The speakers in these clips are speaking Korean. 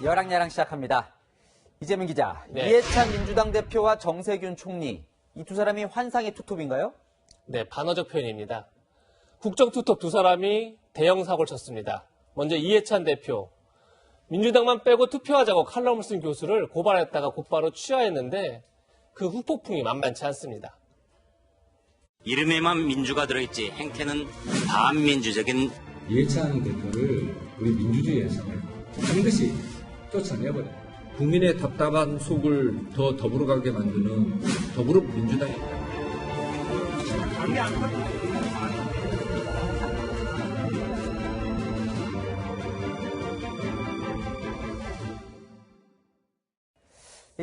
여랑야랑 시작합니다. 이재명 기자, 네. 이해찬 민주당 대표와 정세균 총리, 이 두 사람이 환상의 투톱인가요? 네, 반어적 표현입니다. 국정투톱 두 사람이 대형 사고를 쳤습니다. 먼저 이해찬 대표. 민주당만 빼고 투표하자고 칼럼을 쓴 교수를 고발했다가 곧바로 취하했는데 그 후폭풍이 만만치 않습니다. 이름에만 민주가 들어있지 행태는 반민주적인 이해찬 대표를 우리 민주주의에서 반드시 쫓아내버려요. 국민의 답답한 속을 더 더불어가게 만드는 더불어민주당입니다.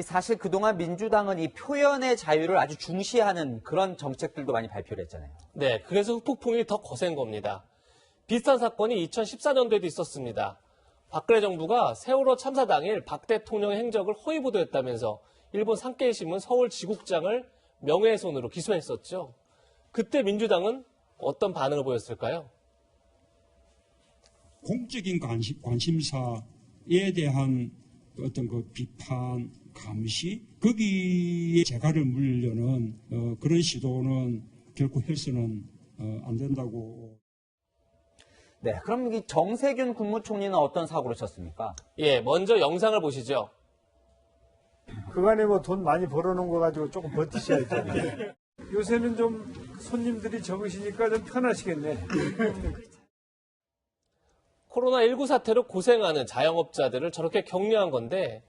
사실 그동안 민주당은 이 표현의 자유를 아주 중시하는 그런 정책들도 많이 발표를 했잖아요. 네, 그래서 후폭풍이 더 거센 겁니다. 비슷한 사건이 2014년도에도 있었습니다. 박근혜 정부가 세월호 참사 당일 박 대통령의 행적을 허위 보도했다면서 일본 산케이 신문 서울 지국장을 명예훼손으로 기소했었죠. 그때 민주당은 어떤 반응을 보였을까요? 공적인 관심사에 대한 어떤 그 비판, 감시, 거기에 재갈을 물려는 그런 시도는 결코 해서는 안 된다고. 네, 그럼 이 정세균 국무총리는 어떤 사고를 쳤습니까? 예, 먼저 영상을 보시죠. 그간에 뭐 돈 많이 벌어놓은 거 가지고 조금 버티셔야죠. 요새는 좀 손님들이 적으시니까 좀 편하시겠네. 코로나19 사태로 고생하는 자영업자들을 저렇게 격려한 건데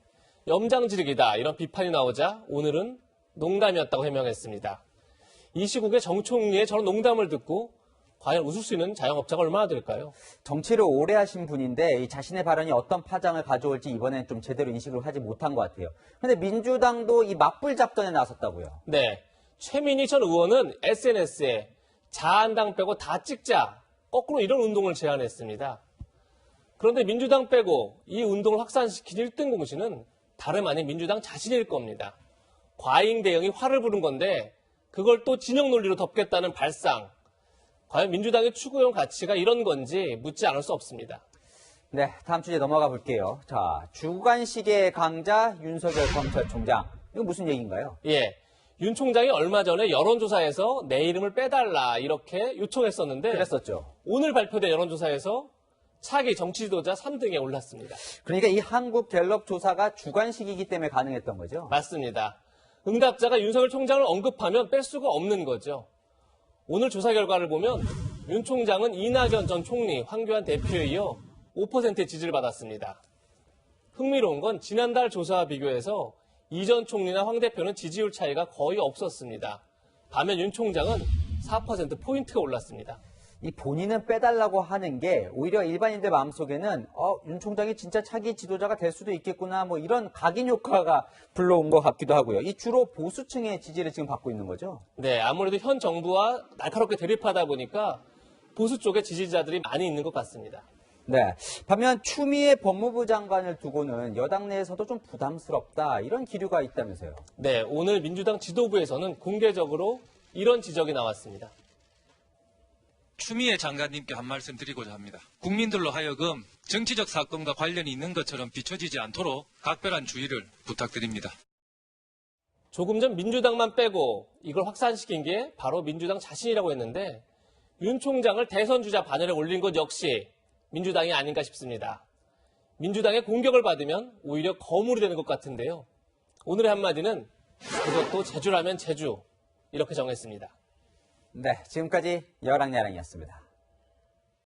염장지르기다 이런 비판이 나오자 오늘은 농담이었다고 해명했습니다. 이 시국에 정 총리의 저런 농담을 듣고 과연 웃을 수 있는 자영업자가 얼마나 될까요? 정치를 오래 하신 분인데 이 자신의 발언이 어떤 파장을 가져올지 이번엔 좀 제대로 인식을 하지 못한 것 같아요. 그런데 민주당도 이 맞불 작전에 나섰다고요. 네, 최민희 전 의원은 SNS에 자한당 빼고 다 찍자 거꾸로 이런 운동을 제안했습니다. 그런데 민주당 빼고 이 운동을 확산시킨 1등 공신은 다름 아닌 민주당 자신일 겁니다. 과잉 대응이 화를 부른 건데 그걸 또 진영 논리로 덮겠다는 발상. 과연 민주당의 추구용 가치가 이런 건지 묻지 않을 수 없습니다. 네, 다음 주제 넘어가 볼게요. 자, 주관식의 강자 윤석열 검찰총장. 이거 무슨 얘기인가요? 예, 윤 총장이 얼마 전에 여론조사에서 내 이름을 빼달라 이렇게 요청했었는데 그랬었죠. 오늘 발표된 여론조사에서 차기 정치 지도자 3등에 올랐습니다. 그러니까 이 한국 갤럽 조사가 주관식이기 때문에 가능했던 거죠? 맞습니다. 응답자가 윤석열 총장을 언급하면 뺄 수가 없는 거죠. 오늘 조사 결과를 보면 윤 총장은 이낙연 전 총리, 황교안 대표에 이어 5%의 지지를 받았습니다. 흥미로운 건 지난달 조사와 비교해서 이 전 총리나 황 대표는 지지율 차이가 거의 없었습니다. 반면 윤 총장은 4%포인트가 올랐습니다. 이 본인은 빼달라고 하는 게 오히려 일반인들 마음속에는 윤 총장이 진짜 차기 지도자가 될 수도 있겠구나 뭐 이런 각인 효과가 불러온 것 같기도 하고요. 이 주로 보수층의 지지를 지금 받고 있는 거죠? 네, 아무래도 현 정부와 날카롭게 대립하다 보니까 보수 쪽의 지지자들이 많이 있는 것 같습니다. 네. 반면 추미애 법무부 장관을 두고는 여당 내에서도 좀 부담스럽다 이런 기류가 있다면서요. 네, 오늘 민주당 지도부에서는 공개적으로 이런 지적이 나왔습니다. 추미애 장관님께 한 말씀 드리고자 합니다. 국민들로 하여금 정치적 사건과 관련이 있는 것처럼 비춰지지 않도록 각별한 주의를 부탁드립니다. 조금 전 민주당만 빼고 이걸 확산시킨 게 바로 민주당 자신이라고 했는데 윤 총장을 대선 주자 반열에 올린 것 역시 민주당이 아닌가 싶습니다. 민주당의 공격을 받으면 오히려 거물이 되는 것 같은데요. 오늘의 한마디는 그것도 제주라면 제주 이렇게 정했습니다. 네, 지금까지 여랑야랑이었습니다.